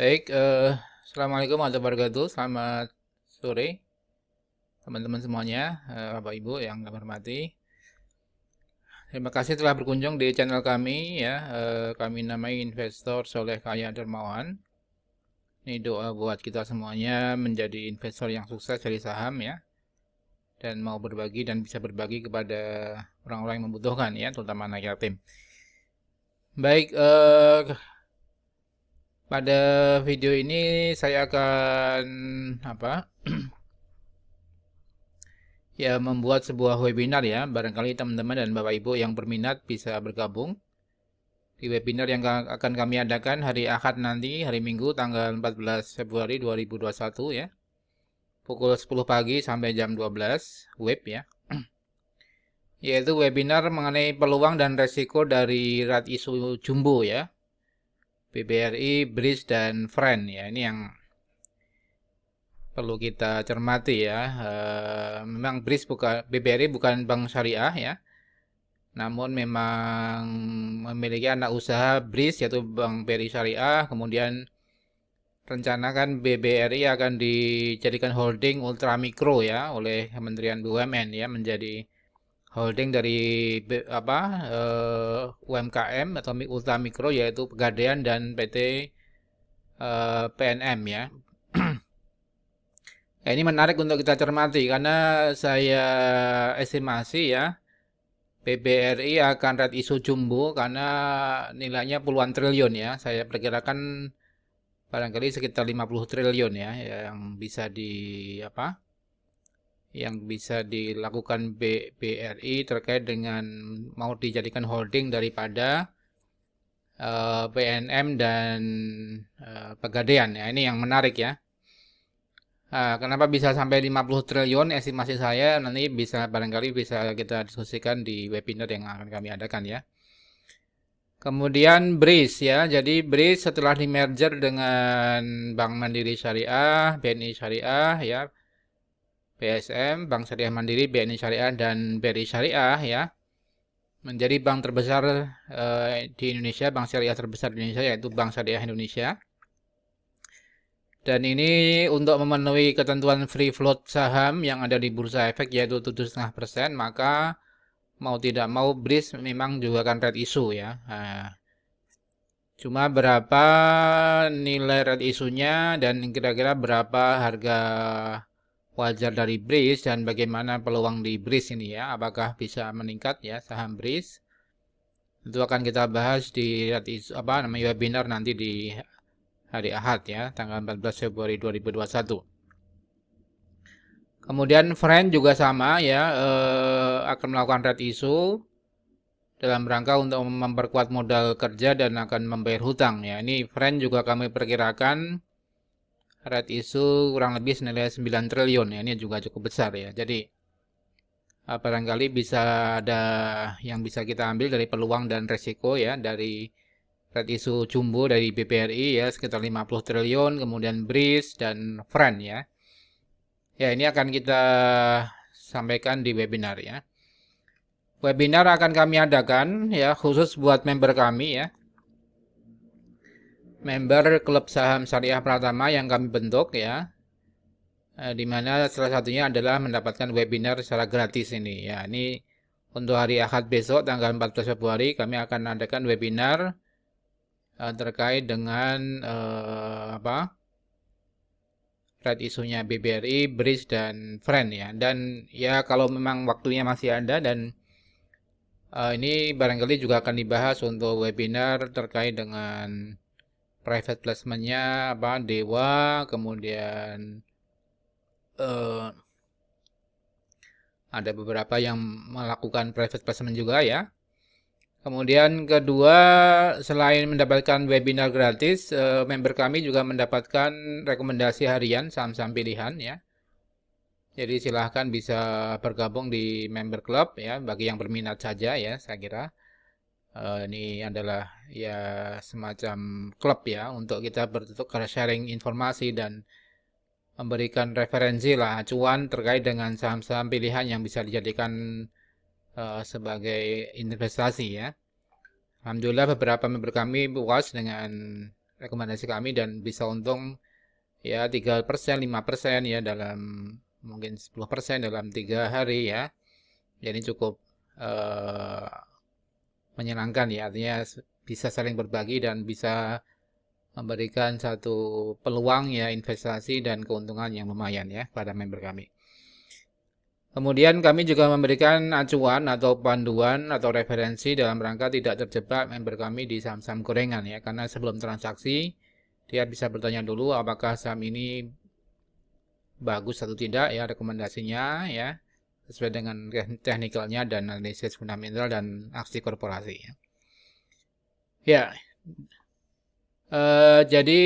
Baik, Assalamualaikum warahmatullahi wabarakatuh. Selamat sore, teman-teman semuanya, Bapak Ibu yang kami hormati. Terima kasih telah berkunjung di channel kami ya. Kami namai Investor Soleh Kaya Dermawan. Ini doa buat kita semuanya menjadi investor yang sukses dari saham ya, dan mau berbagi dan bisa berbagi kepada orang-orang yang membutuhkan ya, terutama anak yatim. Baik, pada video ini saya akan apa? Ya, membuat sebuah webinar ya. Barangkali teman-teman dan Bapak Ibu yang berminat bisa bergabung di webinar yang akan kami adakan hari Ahad nanti, hari Minggu tanggal 14 Februari 2021 ya. Pukul 10 pagi sampai jam 12 web ya. Yaitu webinar mengenai peluang dan resiko dari rat isu jumbo ya. BBRI, BRIS dan Friend ya. Ini yang perlu kita cermati ya. Memang BRIS bukan BBRI bukan bank syariah ya. Namun memang memiliki anak usaha BRIS yaitu Bank BRI Syariah. Kemudian rencana kan BBRI akan dijadikan holding ultramikro ya oleh Kementerian BUMN ya, menjadi holding dari UMKM atau ultramikro, yaitu Pegadaian dan PT PNM ya. Ya, ini menarik untuk kita cermati karena saya estimasi ya, BBRI akan red issue jumbo karena nilainya puluhan triliun ya. Saya perkirakan barangkali sekitar 50 triliun ya yang bisa yang bisa dilakukan BBRI terkait dengan mau dijadikan holding daripada PNM dan Pegadaian ya. Ini yang menarik ya. Kenapa bisa sampai 50 triliun estimasi saya, nanti barangkali bisa kita diskusikan di webinar yang akan kami adakan ya. Kemudian BRIS ya, jadi BRIS setelah di merger dengan Bank Mandiri Syariah, BNI Syariah ya, BSM, Bank Syariah Mandiri, BNI Syariah dan BRI Syariah ya, menjadi bank terbesar di Indonesia, bank syariah terbesar di Indonesia yaitu Bank Syariah Indonesia. Dan ini untuk memenuhi ketentuan free float saham yang ada di Bursa Efek yaitu 7,5%, maka mau tidak mau BRIS memang juga akan red issue ya. Cuma berapa nilai red isunya dan kira-kira berapa harga wajar dari BRIS dan bagaimana peluang di BRIS ini ya. Apakah bisa meningkat ya saham BRIS? Itu akan kita bahas di webinar nanti di hari Ahad ya, tanggal 14 Februari 2021. Kemudian Friend juga sama ya, akan melakukan red issue dalam rangka untuk memperkuat modal kerja dan akan membayar hutang ya. Ini Friend juga kami perkirakan red issue kurang lebih senilai 9 triliun ya. Ini juga cukup besar ya. Jadi barangkali bisa ada yang bisa kita ambil dari peluang dan resiko ya dari red issue jumbo dari BBRI ya sekitar 50 triliun, kemudian BRIS dan Friend ya. Ya, ini akan kita sampaikan di webinar ya. Webinar akan kami adakan ya khusus buat member kami ya. Member klub saham syariah Pratama yang kami bentuk ya. Di mana salah satunya adalah mendapatkan webinar secara gratis ini ya. Ini untuk hari Ahad besok tanggal 14 Februari kami akan adakan webinar terkait dengan red isunya BBRI, BRIS dan Friend ya. Dan ya kalau memang waktunya masih ada dan ini barangkali juga akan dibahas untuk webinar terkait dengan private placement-nya Dewa, kemudian ada beberapa yang melakukan private placement juga ya. Kemudian kedua, selain mendapatkan webinar gratis, member kami juga mendapatkan rekomendasi harian saham-saham pilihan ya. Jadi silahkan bisa bergabung di member club ya, bagi yang berminat saja ya, saya kira. Ini adalah ya semacam klub ya, untuk kita bertukar sharing informasi dan memberikan referensi lah, acuan terkait dengan saham-saham pilihan yang bisa dijadikan sebagai investasi ya. Alhamdulillah beberapa member kami puas dengan rekomendasi kami dan bisa untung ya 3%, 5% ya dalam mungkin 10% dalam 3 hari ya. Jadi cukup eh, menyenangkan ya, artinya bisa saling berbagi dan bisa memberikan satu peluang ya investasi dan keuntungan yang lumayan ya pada member kami. Kemudian kami juga memberikan acuan atau panduan atau referensi dalam rangka tidak terjebak member kami di saham-saham gorengan ya, karena sebelum transaksi dia bisa bertanya dulu apakah saham ini bagus atau tidak ya rekomendasinya ya, sesuai dengan teknikalnya dan analisis fundamental dan aksi korporasi ya. Ya, jadi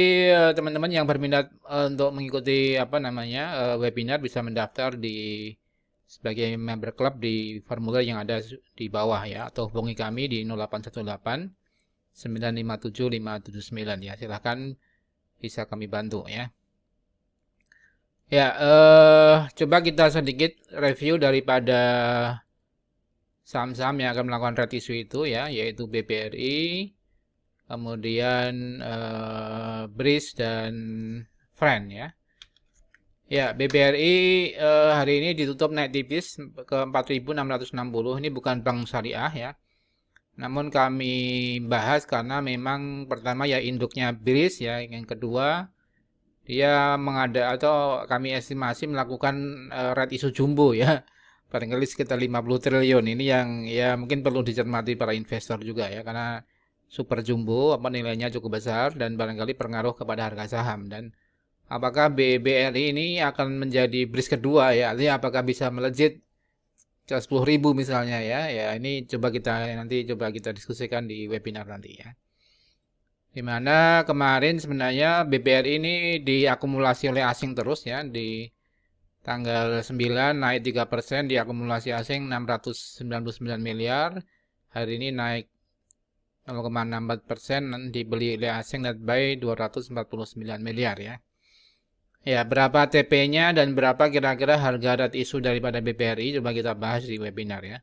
teman-teman yang berminat untuk mengikuti apa namanya webinar bisa mendaftar sebagai member club di formulir yang ada di bawah ya, atau hubungi kami di 0818 957 579 ya. Silahkan bisa kami bantu ya. Ya, coba kita sedikit review daripada saham-saham yang akan melakukan red issue itu ya, yaitu BBRI, kemudian BRIS dan Friend ya. Ya, BBRI hari ini ditutup naik tipis ke 4.660. Ini bukan bank syariah ya. Namun kami bahas karena memang pertama ya induknya BRIS ya, yang kedua dia atau kami estimasi melakukan red issue jumbo ya. Barangkali sekitar 50 triliun. Ini yang ya mungkin perlu dicermati para investor juga ya, karena super jumbo apa nilainya cukup besar dan barangkali pengaruh kepada harga saham. Dan apakah BBRI ini akan menjadi BRIS kedua ya, artinya apakah bisa melejit ke 10.000 misalnya ya. Ya ini coba kita diskusikan di webinar nanti ya. Dimana kemarin sebenarnya BBRI ini diakumulasi oleh asing terus ya, di tanggal 9 naik 3%, diakumulasi asing 699 miliar. Hari ini naik 0,64%, dibeli oleh asing net buy 249 miliar ya. Ya, berapa TP-nya dan berapa kira-kira harga red issue daripada BBRI coba kita bahas di webinar ya.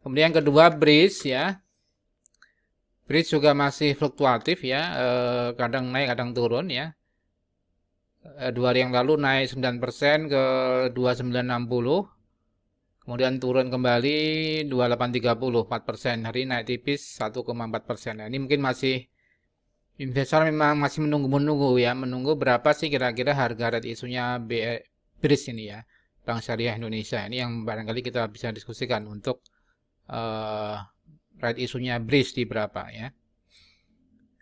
Kemudian yang kedua BRIS ya. BRIS juga masih fluktuatif ya, kadang naik kadang turun ya. 2 hari yang lalu naik 9% ke 2960. Kemudian turun kembali 2830, 4%. Hari ini naik tipis 1,4%. Nah, ini mungkin investor memang masih menunggu ya, menunggu berapa sih kira-kira harga red isunya BRIS ini ya, Bank Syariah Indonesia. Ini yang barangkali kita bisa diskusikan untuk red isunya BRIS di berapa ya.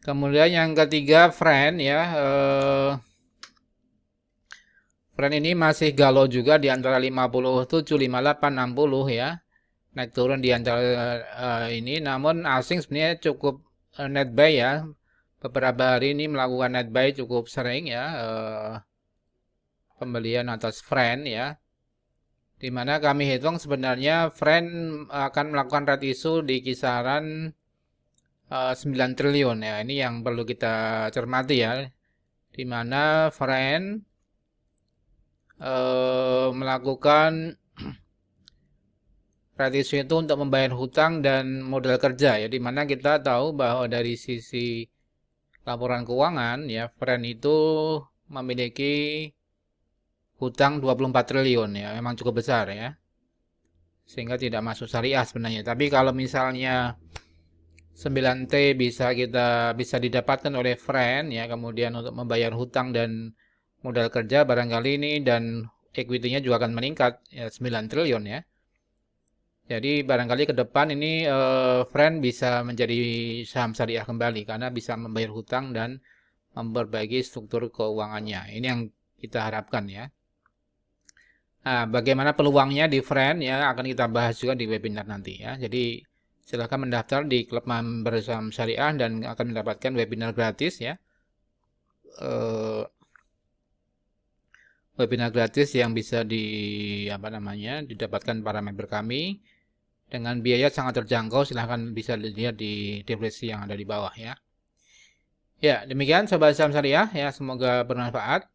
Kemudian yang ketiga Friend ya, Friend ini masih galau juga di antara 57, 58, 60 ya. Naik turun di antara ini, namun asing sebenarnya cukup net buy ya. Beberapa hari ini melakukan net buy cukup sering ya, pembelian atas Friend ya. Dimana kami hitung sebenarnya Friend akan melakukan red issue di kisaran 9 triliun ya. Ini yang perlu kita cermati ya. Dimana Friend melakukan red issue itu untuk membayar hutang dan modal kerja ya, dimana kita tahu bahwa dari sisi laporan keuangan ya, Friend itu memiliki hutang 24 triliun ya, memang cukup besar ya, sehingga tidak masuk syariah sebenarnya. Tapi kalau misalnya 9T bisa didapatkan oleh Friend ya, kemudian untuk membayar hutang dan modal kerja barangkali ini, dan equity-nya juga akan meningkat ya, 9 triliun ya. Jadi barangkali ke depan ini Friend bisa menjadi saham syariah kembali karena bisa membayar hutang dan memperbaiki struktur keuangannya. Ini yang kita harapkan ya. Nah, bagaimana peluangnya di Friend ya akan kita bahas juga di webinar nanti ya. Jadi silahkan mendaftar di klub member saham syariah dan akan mendapatkan webinar gratis ya. Webinar gratis yang bisa didapatkan para member kami dengan biaya sangat terjangkau. Silahkan bisa dilihat di deskripsi yang ada di bawah ya. Ya, demikian Sobat Saham Syariah ya, semoga bermanfaat.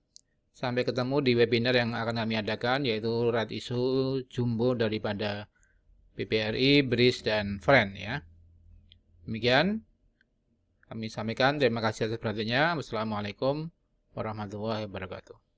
Sampai ketemu di webinar yang akan kami adakan, yaitu red issue jumbo daripada BBRI, BRIS, dan Friend ya. Demikian. kami sampaikan. Terima kasih atas perhatiannya. Wassalamualaikum warahmatullahi wabarakatuh.